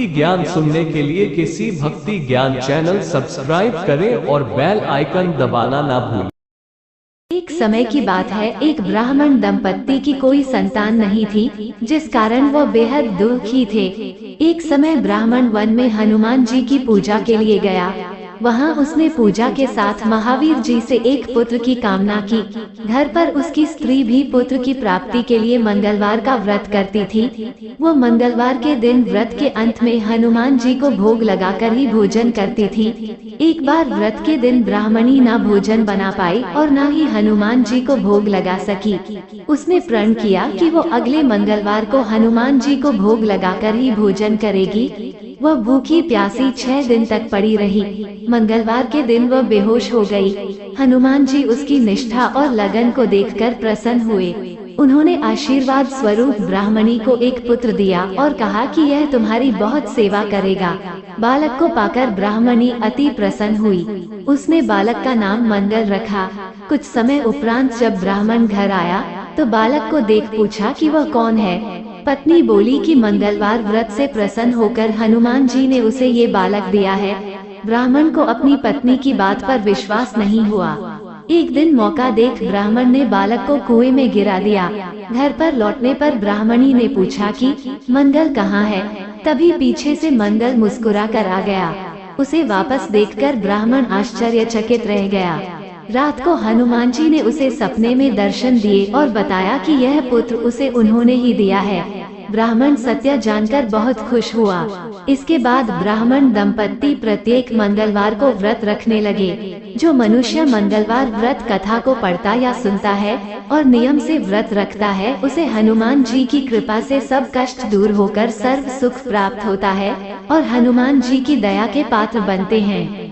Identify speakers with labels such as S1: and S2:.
S1: भक्ति ज्ञान सुनने के लिए किसी भक्ति ज्ञान चैनल सब्सक्राइब करें और बेल आइकन दबाना ना भूलें।
S2: एक समय की बात है, एक ब्राह्मण दंपत्ति की कोई संतान नहीं थी, जिस कारण वह बेहद दुखी थे। एक समय ब्राह्मण वन में हनुमान जी की पूजा के लिए गया। वहां उसने पूजा के साथ महावीर जी से एक पुत्र की कामना की। घर पर उसकी स्त्री भी पुत्र की प्राप्ति के लिए मंगलवार का व्रत करती थी। वो मंगलवार के दिन व्रत के अंत में हनुमान जी को भोग लगाकर ही भोजन करती थी। एक बार व्रत के दिन ब्राह्मणी ना भोजन बना पाई और न ही हनुमान जी को भोग लगा सकी। उसने प्रण किया कि वो अगले मंगलवार को हनुमान जी को भोग लगाकर ही भोजन करेगी। वह भूखी प्यासी 6 दिन तक पड़ी रही। मंगलवार के दिन वह बेहोश हो गई। हनुमान जी उसकी निष्ठा और लगन को देखकर प्रसन्न हुए। उन्होंने आशीर्वाद स्वरूप ब्राह्मणी को एक पुत्र दिया और कहा कि यह तुम्हारी बहुत सेवा करेगा। बालक को पाकर ब्राह्मणी अति प्रसन्न हुई। उसने बालक का नाम मंगल रखा। कुछ समय उपरांत जब ब्राह्मण घर आया तो बालक को देख पूछा कि वह कौन है। पत्नी बोली कि मंगलवार व्रत से प्रसन्न होकर हनुमान जी ने उसे ये बालक दिया है। ब्राह्मण को अपनी पत्नी की बात पर विश्वास नहीं हुआ। एक दिन मौका देख ब्राह्मण ने बालक को कुएं में गिरा दिया। घर पर लौटने पर ब्राह्मणी ने पूछा कि मंगल कहाँ है। तभी पीछे से मंगल मुस्कुरा कर आ गया। उसे वापस देखकर ब्राह्मण आश्चर्यचकित रह गया। रात को हनुमान जी ने उसे सपने में दर्शन दिए और बताया कि यह पुत्र उसे उन्होंने ही दिया है। ब्राह्मण सत्य जानकर बहुत खुश हुआ। इसके बाद ब्राह्मण दंपत्ति प्रत्येक मंगलवार को व्रत रखने लगे। जो मनुष्य मंगलवार व्रत कथा को पढ़ता या सुनता है और नियम से व्रत रखता है, उसे हनुमान जी की कृपा से सब कष्ट दूर होकर सर्व सुख प्राप्त होता है और हनुमान जी की दया के पात्र बनते हैं।